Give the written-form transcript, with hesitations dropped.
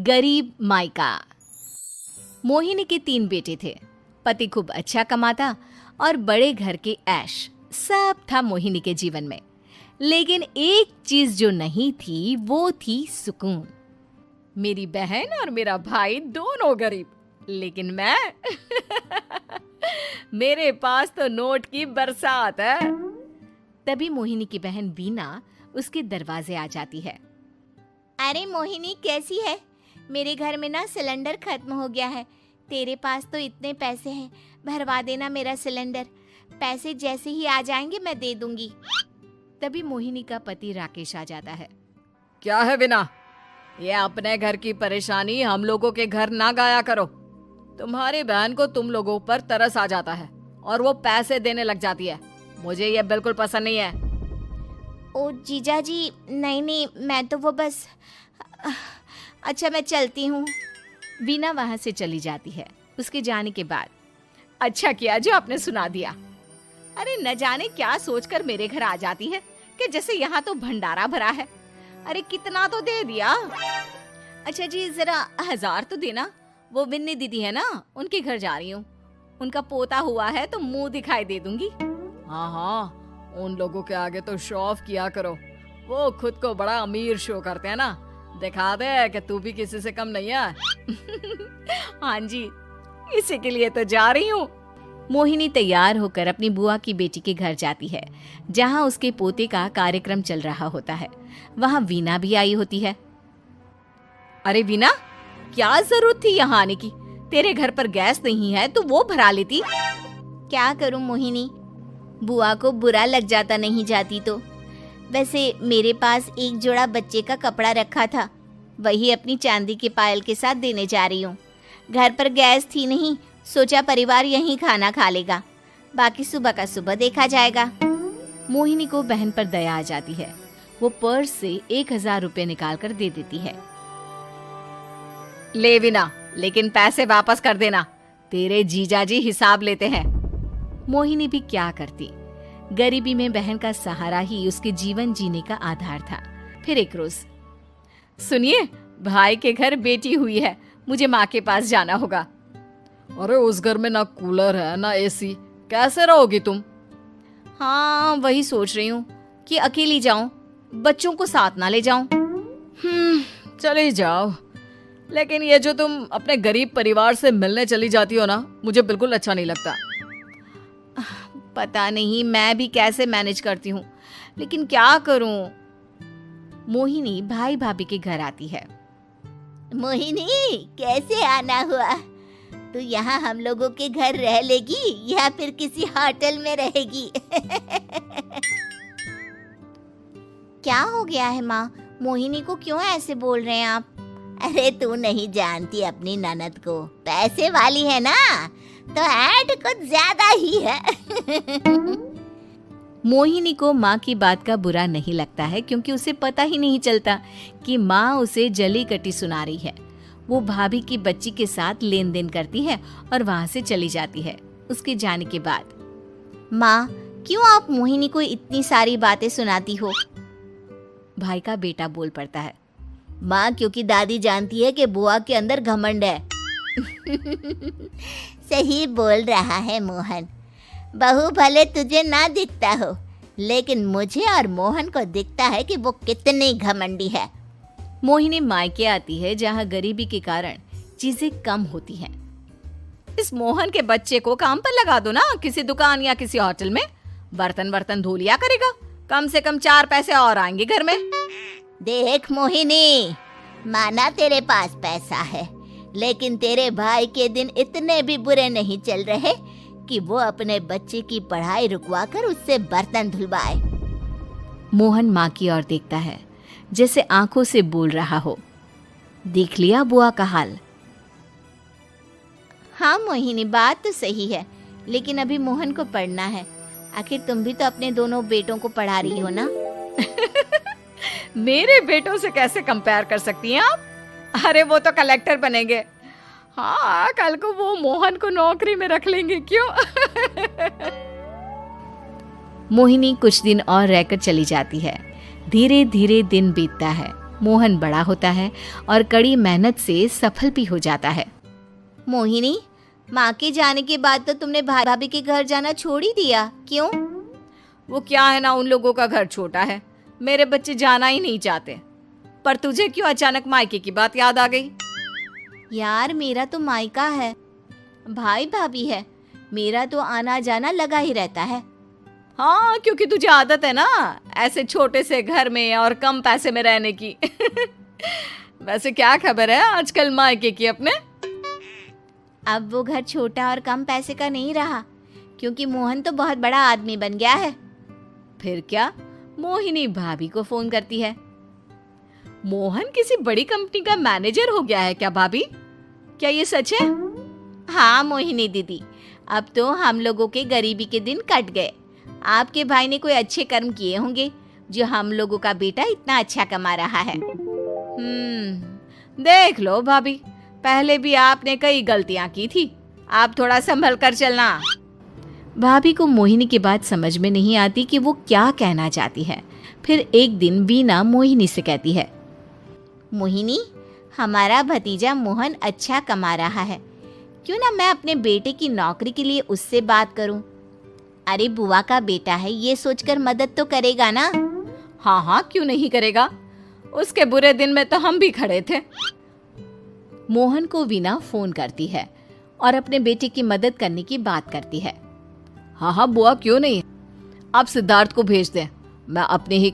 गरीब मायका। मोहिनी के 3 बेटे थे। पति खूब अच्छा कमाता और बड़े घर के ऐश सब था मोहिनी के जीवन में। लेकिन एक चीज जो नहीं थी वो थी सुकून। मेरी बहन और मेरा भाई दोनों गरीब, लेकिन मैं मेरे पास तो नोट की बरसात है। तभी मोहिनी की बहन वीना उसके दरवाजे आ जाती है। अरे मोहिनी, कैसी है? मेरे घर में ना सिलेंडर खत्म हो गया है। तेरे पास तो इतने पैसे हैं, भरवा देना मेरा सिलेंडर। पैसे जैसे ही आ जाएंगे मैं दे दूंगी। तभी मोहिनी का पति राकेश आ जाता है। क्या है वीना, ये अपने घर की परेशानी हम लोगों के घर ना गाया करो। तुम्हारी बहन को तुम लोगों पर तरस आ जाता है और वो पैसे देने लग जाती है। मुझे ये बिल्कुल पसंद नहीं है। ओ जीजा जी, नहीं, मैं तो वो बस अच्छा, मैं चलती हूँ। वीना वहां से चली जाती है। उसके जाने के बाद अच्छा किया जो आपने सुना दिया। अरे न जाने क्या सोचकर मेरे घर आ जाती है कि जैसे यहाँ तो भंडारा भरा है। अरे कितना तो दे दिया। अच्छा जी, जरा 1000 तो देना। वो बिन्नी दीदी है ना, उनके घर जा रही हूँ। उनका पोता हुआ है तो मुंह दिखाई दे दूंगी। हाँ, उन लोगों के आगे तो शो ऑफ किया करो। वो खुद को बड़ा अमीर शो करते हैं ना, दिखा दे कि तू भी किसी से कम नहीं है। हाँ जी, इसी के लिए तो जा रही हूँ। मोहिनी तैयार होकर अपनी बुआ की बेटी के घर जाती है, जहाँ उसके पोते का कार्यक्रम चल रहा होता है। वहाँ वीना भी आई होती है। अरे वीना, क्या जरूरत थी यहाँ आने की? तेरे घर पर गैस नहीं है तो वो भरा लेती। क्या करूं मोहिनी, बुआ को बुरा लग जाता नहीं जाती तो। वैसे मेरे पास एक जोड़ा बच्चे का कपड़ा रखा था, वही अपनी चांदी के पायल के साथ देने जा रही हूँ। घर पर गैस थी नहीं, सोचा परिवार यहीं खाना खा लेगा, बाकी सुबह का सुबह देखा जाएगा। मोहिनी को बहन पर दया आ जाती है। वो पर्स से 1000 रुपए निकाल कर दे देती है। ले वीना, लेकिन पैसे वापस कर देना, तेरे जीजाजी हिसाब लेते हैं। मोहिनी भी क्या करती, गरीबी में बहन का सहारा ही उसके जीवन जीने का आधार था। फिर एक रोज, सुनिए, भाई के घर बेटी हुई है, मुझे माँ के पास जाना होगा। अरे उस घर में ना कूलर है ना एसी, कैसे रहोगी तुम? हाँ, वही सोच रही हूँ कि अकेली जाऊं, बच्चों को साथ ना ले जाऊं। चली जाओ, लेकिन ये जो तुम अपने गरीब परिवार से मिलने चली जाती हो ना, मुझे बिल्कुल अच्छा नहीं लगता। पता नहीं मैं भी कैसे मैनेज करती हूँ, लेकिन क्या करूँ। मोहिनी भाई भाभी के घर आती है। मोहिनी, कैसे आना हुआ? तू यहाँ हम लोगों के घर रह लेगी या फिर किसी होटल में रहेगी? क्या हो गया है माँ? मोहिनी को क्यों ऐसे बोल रहे हैं आप? अरे तू नहीं जानती अपनी ननद को, पैसे वाली है ना, तो ऐड कुछ ज्यादा ही है। मोहिनी को माँ की बात का बुरा नहीं लगता है, क्योंकि उसे पता ही नहीं चलता कि माँ उसे जली कटी सुना रही है। वो भाभी की बच्ची के साथ लेन देन करती है और वहाँ से चली जाती है। उसके जाने के बाद, माँ, क्यों आप मोहिनी को इतनी सारी बातें सुनाती हो? भाई का बेटा बोल पड़ता है। माँ, क्योंकि दादी जानती है कि बुआ के अंदर घमंड है। सही बोल रहा है मोहन। बहू भले तुझे ना दिखता हो, लेकिन मुझे और मोहन को दिखता है कि वो कितनी घमंडी है। मोहिनी मायके आती है, जहाँ गरीबी के कारण चीजें कम होती हैं। इस मोहन के बच्चे को काम पर लगा दो ना, किसी दुकान या किसी होटल में। बर्तन धो लिया करेगा, कम से कम 4 पैसे और आएंगे घर में। देख मोहिनी, माना तेरे पास पैसा है, लेकिन तेरे भाई के दिन इतने भी बुरे नहीं चल रहे कि वो अपने बच्चे की पढ़ाई रुकवाकर उससे बर्तन धुलवाए। मोहन माँ की ओर देखता है, जैसे आंखों से बोल रहा हो, देख लिया बुआ का हाल। हाँ मोहिनी, बात तो सही है, लेकिन अभी मोहन को पढ़ना है। आखिर तुम भी तो अपने दोनों बेटों को पढ़ा रही हो ना। मेरे बेटों से कैसे कंपेयर कर सकती हैं आप? अरे वो तो कलेक्टर बनेंगे। हाँ, कल को वो मोहन को नौकरी में रख लेंगे, क्यों? मोहिनी कुछ दिन और रहकर चली जाती है। धीरे धीरे दिन बीतता है। मोहन बड़ा होता है और कड़ी मेहनत से सफल भी हो जाता है। मोहिनी, माँ के जाने के बाद तो तुमने भाभी के घर जाना छोड़ ही दिया, क्यों? वो क्या है ना, उन लोगों का घर छोटा है, मेरे बच्चे जाना ही नहीं चाहते। पर तुझे क्यों अचानक मायके की बात याद आ गई? यार, मेरा तो मायका है, भाई भाभी है, मेरा तो आना जाना लगा ही रहता है। हाँ, क्योंकि तुझे आदत है ना ऐसे छोटे से घर में और कम पैसे में रहने की। वैसे क्या खबर है आजकल मायके की अपने? अब वो घर छोटा और कम पैसे का नहीं रहा, क्योंकि मोहन तो बहुत बड़ा आदमी बन गया है। फिर क्या? मोहिनी भाभी को फोन करती है। मोहन किसी बड़ी कंपनी का मैनेजर हो गया है क्या भाभी? क्या ये सच है? हाँ मोहिनी दीदी, अब तो हम लोगों के गरीबी के दिन कट गए। आपके भाई ने कोई अच्छे कर्म किए होंगे जो हम लोगों का बेटा इतना अच्छा कमा रहा है। देख लो भाभी, पहले भी आपने कई गलतियां की थी, आप थोड़ा संभल कर चलना। भाभी को मोहिनी की बात समझ में नहीं आती कि वो क्या कहना चाहती है। फिर एक दिन वीना मोहिनी से कहती है, मोहिनी, हमारा भतीजा मोहन अच्छा कमा रहा है, क्यों ना मैं अपने बेटे की नौकरी के लिए उससे बात करूं? अरे बुआ का बेटा है, ये सोचकर मदद तो करेगा ना? हाँ हाँ, क्यों नहीं करेगा, उसके बुरे दिन में तो हम भी खड़े थे। मोहन को वीना फोन करती है और अपने बेटे की मदद करने की बात करती है। हाँ हाँ बुआ, क्यों नहीं, आप सिद्धार्थ को भेज दें, मैं अपने ही